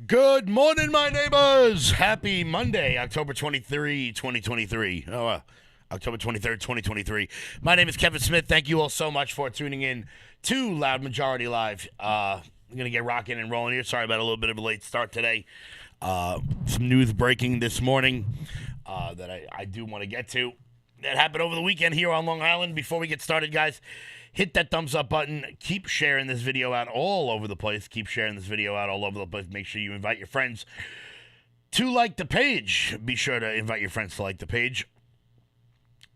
Good morning, my neighbors. Happy Monday, October 23, 2023. October 23rd, 2023. My name is Kevin Smith. Thank you all so much for tuning in to Loud Majority Live. I'm going to get rocking and rolling here. Sorry about a little bit of a late start today. Some news breaking this morning that I do want to get to. That happened over the weekend here on Long Island. Before we get started, guys, hit that thumbs up button. Keep sharing this video out all over the place. Make sure you invite your friends to like the page. Be sure to invite your friends to like the page.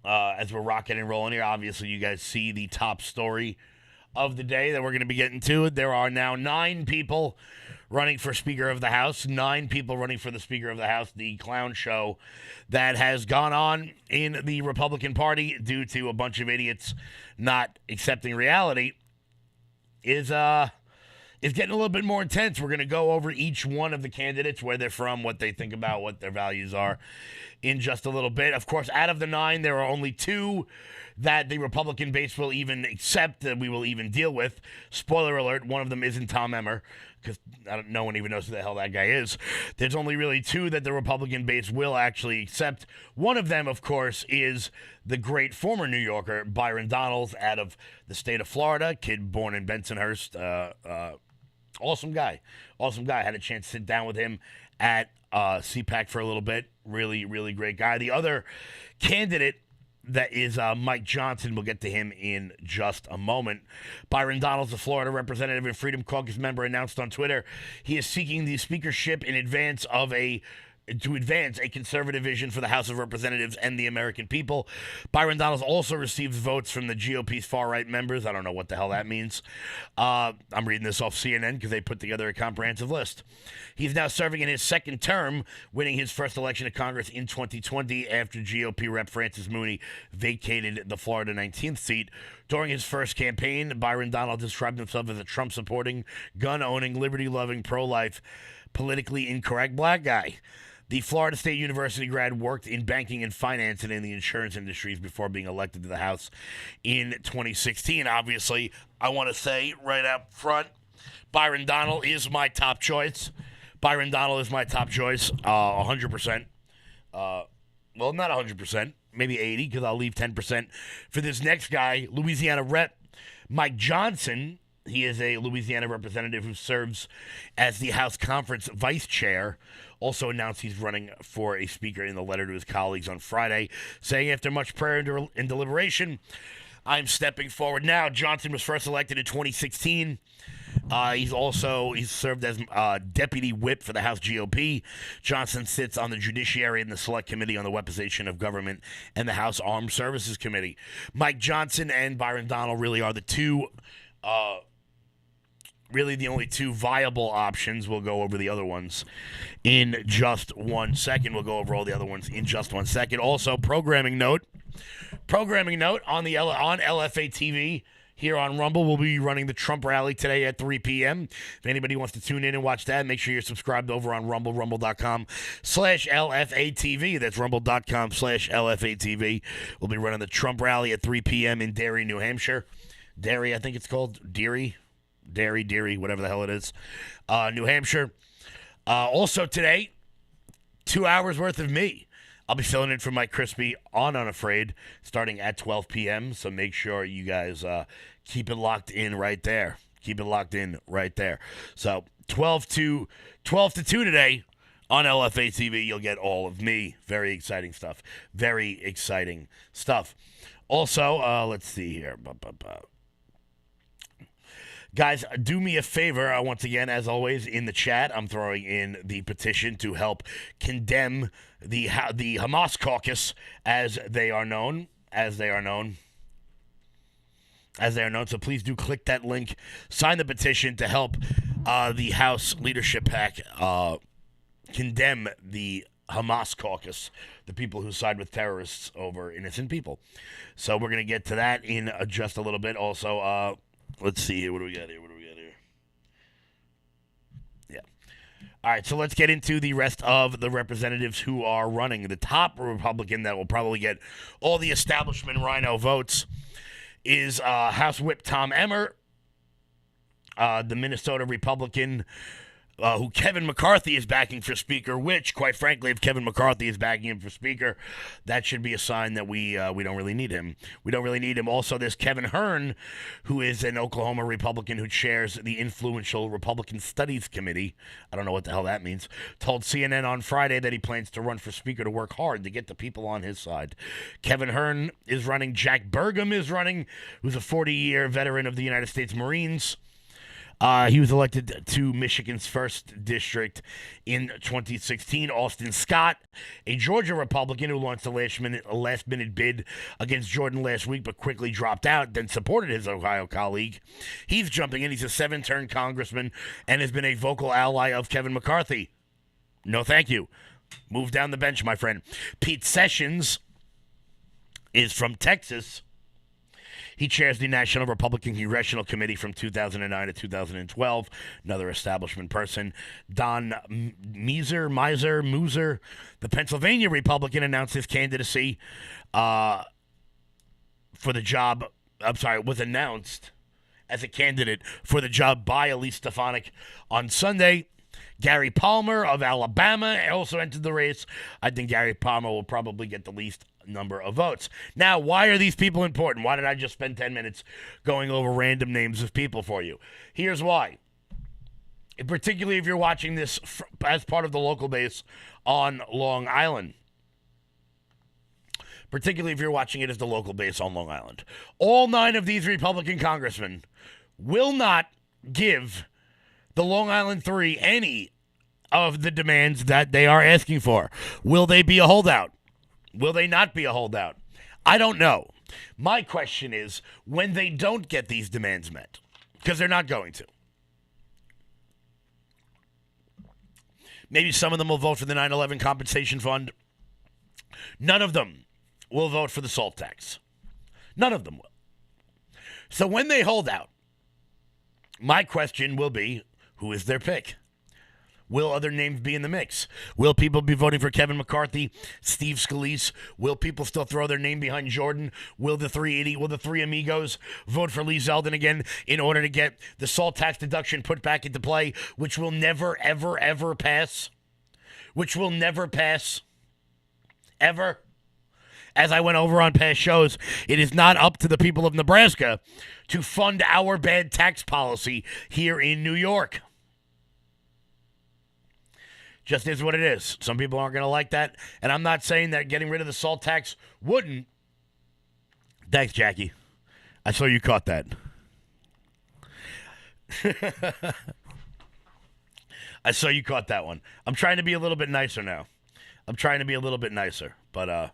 As we're rocking and rolling here, obviously you guys see the top story of the day that we're going to be getting to. There are now 9 people running for Speaker of the House. 9 people running for the Speaker of the House. The clown show that has gone on in the Republican Party due to a bunch of idiots not accepting reality is getting a little bit more intense. We're going to go over each one of the candidates, where they're from, what they think about, what their values are in just a little bit. Of course, out of the 9, there are only 2 that the Republican base will even accept, that we will even deal with. Spoiler alert, one of them isn't Tom Emmer, because no one even knows who the hell that guy is. There's only really 2 that the Republican base will actually accept. One of them, of course, is the great former New Yorker, Byron Donalds, out of the state of Florida, kid born in Bensonhurst. Awesome guy. Had a chance to sit down with him at CPAC for a little bit. Really, really great guy. The other candidate that is Mike Johnson. We'll get to him in just a moment. Byron Donalds, the Florida representative and Freedom Caucus member, announced on Twitter he is seeking the speakership to advance a conservative vision for the House of Representatives and the American people. Byron Donalds also receives votes from the GOP's far-right members. I don't know what the hell that means. I'm reading this off CNN because they put together a comprehensive list. He's now serving in his second term, winning his first election to Congress in 2020 after GOP Rep. Francis Mooney vacated the Florida 19th seat. During his first campaign, Byron Donalds described himself as a Trump-supporting, gun-owning, liberty-loving, pro-life, politically incorrect black guy. The Florida State University grad worked in banking and finance and in the insurance industries before being elected to the House in 2016. Obviously, I want to say right up front, Byron Donalds is my top choice. 100%. Well, not 100%, maybe 80, because I'll leave 10% for this next guy, Louisiana Rep. Mike Johnson. He is a Louisiana representative who serves as the House Conference Vice Chair. Also announced he's running for a speaker in the letter to his colleagues on Friday, saying, after much prayer and deliberation, I'm stepping forward now. Johnson was first elected in 2016. He's served as deputy whip for the House GOP. Johnson sits on the Judiciary and the Select Committee on the Weaponization of Government and the House Armed Services Committee. Mike Johnson and Byron Donalds really are the only 2 viable options. We'll go over the other ones in just 1 second. Also, programming note on LFA TV here on Rumble. We'll be running the Trump rally today at 3 p.m. If anybody wants to tune in and watch that, make sure you're subscribed over on Rumble, rumble.com/LFATV. That's rumble.com/LFATV. We'll be running the Trump rally at 3 p.m. in Derry, New Hampshire. Derry, I think it's called. Derry, whatever the hell it is. New Hampshire. Also today, 2 hours worth of me. I'll be filling in for Mike Crispy on Unafraid starting at 12 p.m. So make sure you guys keep it locked in right there. So 12 to 2 today on LFA TV, you'll get all of me. Very exciting stuff. Also, let's see here. Guys, do me a favor. Once again, as always, in the chat, I'm throwing in the petition to help condemn the Hamas caucus, as they are known. So please do click that link, sign the petition to help the House Leadership PAC condemn the Hamas caucus, the people who side with terrorists over innocent people. So we're going to get to that in just a little bit. Also, let's see here. What do we got here? Yeah. All right, so let's get into the rest of the representatives who are running. The top Republican that will probably get all the establishment rhino votes is House Whip Tom Emmer, the Minnesota Republican who Kevin McCarthy is backing for Speaker, which, quite frankly, if Kevin McCarthy is backing him for Speaker, that should be a sign that we don't really need him. We don't really need him. Also, there's Kevin Hern, who is an Oklahoma Republican who chairs the influential Republican Studies Committee. I don't know what the hell that means. Told CNN on Friday that he plans to run for Speaker to work hard to get the people on his side. Kevin Hern is running. Jack Burgum is running, who's a 40-year veteran of the United States Marines. He was elected to Michigan's 1st District in 2016. Austin Scott, a Georgia Republican who launched a last-minute bid against Jordan last week but quickly dropped out, then supported his Ohio colleague. He's jumping in. He's a 7-term congressman and has been a vocal ally of Kevin McCarthy. No thank you. Move down the bench, my friend. Pete Sessions is from Texas. He chairs the National Republican Congressional Committee from 2009 to 2012. Another establishment person. Don Mooser, the Pennsylvania Republican, announced his candidacy for the job. Was announced as a candidate for the job by Elise Stefanik on Sunday. Gary Palmer of Alabama also entered the race. I think Gary Palmer will probably get the least number of votes. Now, why are these people important? Why did I just spend 10 minutes going over random names of people for you? Here's why. Particularly if you're watching this as part of the local base on Long Island. Particularly if you're watching it as the local base on Long Island. All 9 of these Republican congressmen will not give the Long Island 3 any of the demands that they are asking for. Will they be a holdout? Will they not be a holdout? I don't know. My question is, when they don't get these demands met, because they're not going to, maybe some of them will vote for the 9/11 compensation fund. None of them will vote for the SALT tax. None of them will. So when they hold out, my question will be, who is their pick? Will other names be in the mix? Will people be voting for Kevin McCarthy, Steve Scalise? Will people still throw their name behind Jordan? Will the three amigos vote for Lee Zeldin again in order to get the SALT tax deduction put back into play, which will never, ever, ever pass? Which will never pass. Ever. As I went over on past shows, it is not up to the people of Nebraska to fund our bad tax policy here in New York. Just is what it is. Some people aren't going to like that. And I'm not saying that getting rid of the SALT tax wouldn't. Thanks, Jackie. I saw you caught that. I saw you caught that one. I'm trying to be a little bit nicer now. But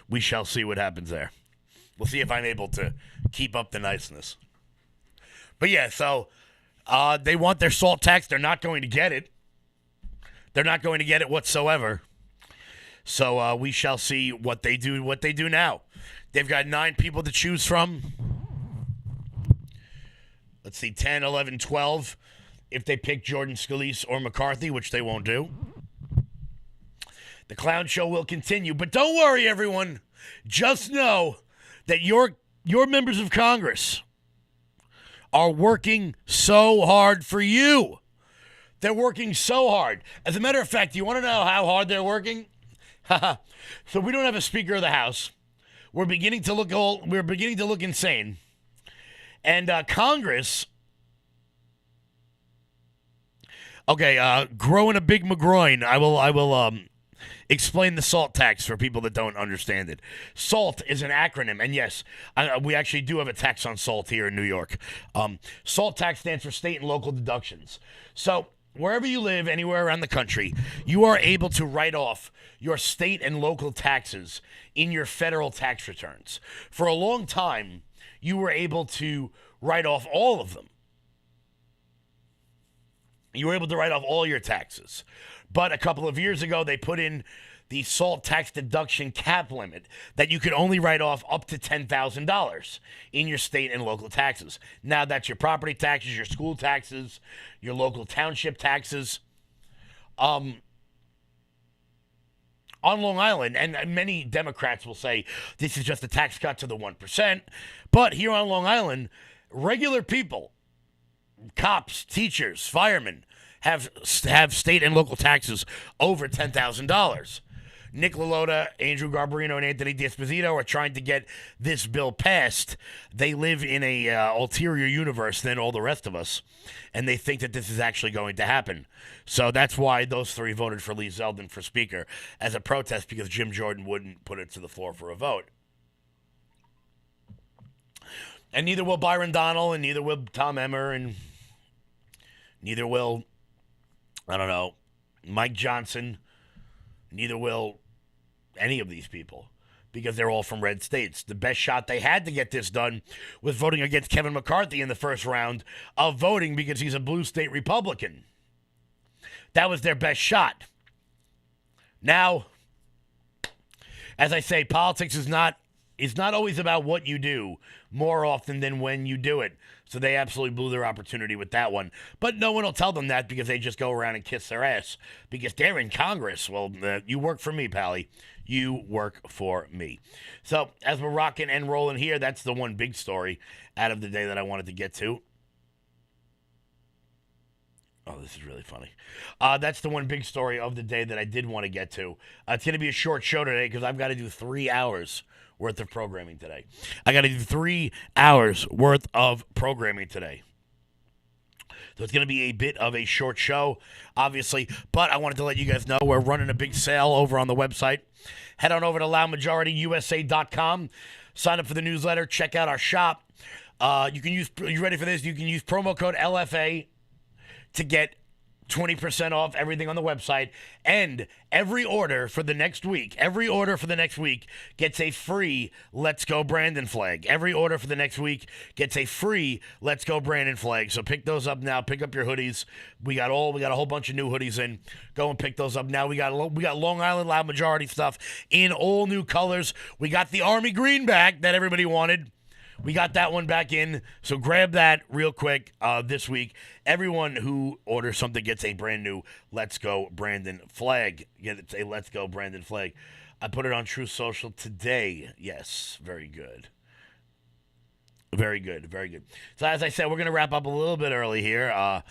we shall see what happens there. We'll see if I'm able to keep up the niceness. But yeah, so they want their SALT tax. They're not going to get it. They're not going to get it whatsoever. So we shall see what they do now. They've got 9 people to choose from. Let's see, 10, 11, 12. If they pick Jordan Scalise or McCarthy, which they won't do. The clown show will continue. But don't worry, everyone. Just know that your members of Congress are working so hard for you. They're working so hard. As a matter of fact, do you want to know how hard they're working? So we don't have a Speaker of the House. We're beginning to look insane. And Congress, growing a big McGroin. I will explain the SALT tax for people that don't understand it. SALT is an acronym, and yes, we actually do have a tax on salt here in New York. SALT tax stands for state and local deductions. So wherever you live, anywhere around the country, you are able to write off your state and local taxes in your federal tax returns. For a long time, you were able to write off all of them. You were able to write off all your taxes. But a couple of years ago, they put in the SALT tax deduction cap limit that you could only write off up to $10,000 in your state and local taxes. Now that's your property taxes, your school taxes, your local township taxes. On Long Island, and many Democrats will say this is just a tax cut to the 1%, but here on Long Island, regular people cops, teachers, firemen have state and local taxes over $10,000. Nick LaLota, Andrew Garbarino, and Anthony D'Esposito are trying to get this bill passed. They live in a ulterior universe than all the rest of us, and they think that this is actually going to happen. So that's why those three voted for Lee Zeldin for Speaker as a protest, because Jim Jordan wouldn't put it to the floor for a vote. And neither will Byron Donnell, and neither will Tom Emmer, and neither will, I don't know, Mike Johnson. Neither will any of these people, because they're all from red states. The best shot they had to get this done was voting against Kevin McCarthy in the first round of voting, because he's a blue state Republican. That was their best shot. Now, as I say, politics is not always about what you do, more often than when you do it. So they absolutely blew their opportunity with that one. But no one will tell them that, because they just go around and kiss their ass because they're in Congress. Well, you work for me, Pally. You work for me. So as we're rocking and rolling here, that's the one big story out of the day that I wanted to get to. Oh, this is really funny. That's the one big story of the day that I did want to get to. It's going to be a short show today because I've got to do 3 hours worth of programming today. I got to do 3 hours worth of programming today. So it's going to be a bit of a short show, obviously. But I wanted to let you guys know we're running a big sale over on the website. Head on over to loudmajorityusa.com. Sign up for the newsletter. Check out our shop. You ready for this? You can use promo code LFA to get 20% off everything on the website, and every order for the next week gets a free Let's Go Brandon flag. Every order for the next week gets a free Let's Go Brandon flag. So pick those up now. Pick up your hoodies. We got a whole bunch of new hoodies in. Go and pick those up now. We got Long Island Loud Majority stuff in all new colors. We got the Army Green back that everybody wanted. We got that one back in, so grab that real quick this week. Everyone who orders something gets a brand new Let's Go Brandon flag. It's a Let's Go Brandon flag. I put it on True Social today. Yes, very good. Very good, very good. So as I said, we're going to wrap up a little bit early here. I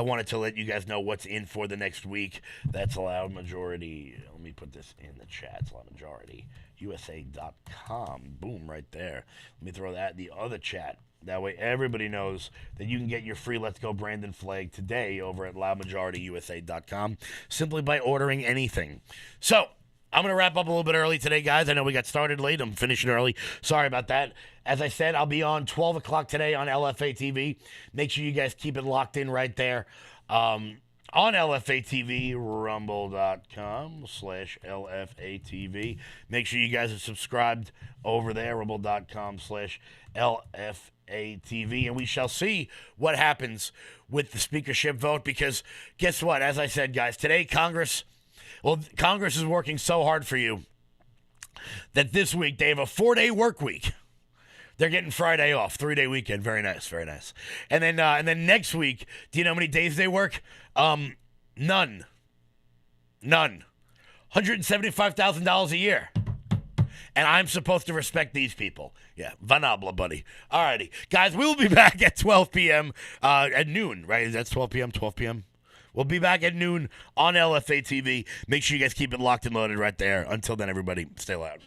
wanted to let you guys know what's in for the next week. That's Loud Majority. Let me put this in the chat. It's Loud Majority. USA.com. Boom, right there. Let me throw that in the other chat. That way everybody knows that you can get your free Let's Go Brandon flag today over at loudmajorityusa.com simply by ordering anything. So, I'm going to wrap up a little bit early today, guys. I know we got started late. I'm finishing early. Sorry about that. As I said, I'll be on 12 o'clock today on LFA TV. Make sure you guys keep it locked in right there. On LFA TV, rumble.com/LFA TV. Make sure you guys are subscribed over there, rumble.com/LFA TV. And we shall see what happens with the speakership vote, because guess what? As I said, guys, today Congress is working so hard for you that this week they have a 4-day work week. They're getting Friday off, 3-day weekend. Very nice, very nice. And then next week, do you know how many days they work? None. $175,000 a year. And I'm supposed to respect these people. Yeah, vanabla, buddy. All righty. Guys, we will be back at 12 p.m. At noon, right? That's 12 p.m., 12 p.m.? We'll be back at noon on LFA TV. Make sure you guys keep it locked and loaded right there. Until then, everybody, stay loud.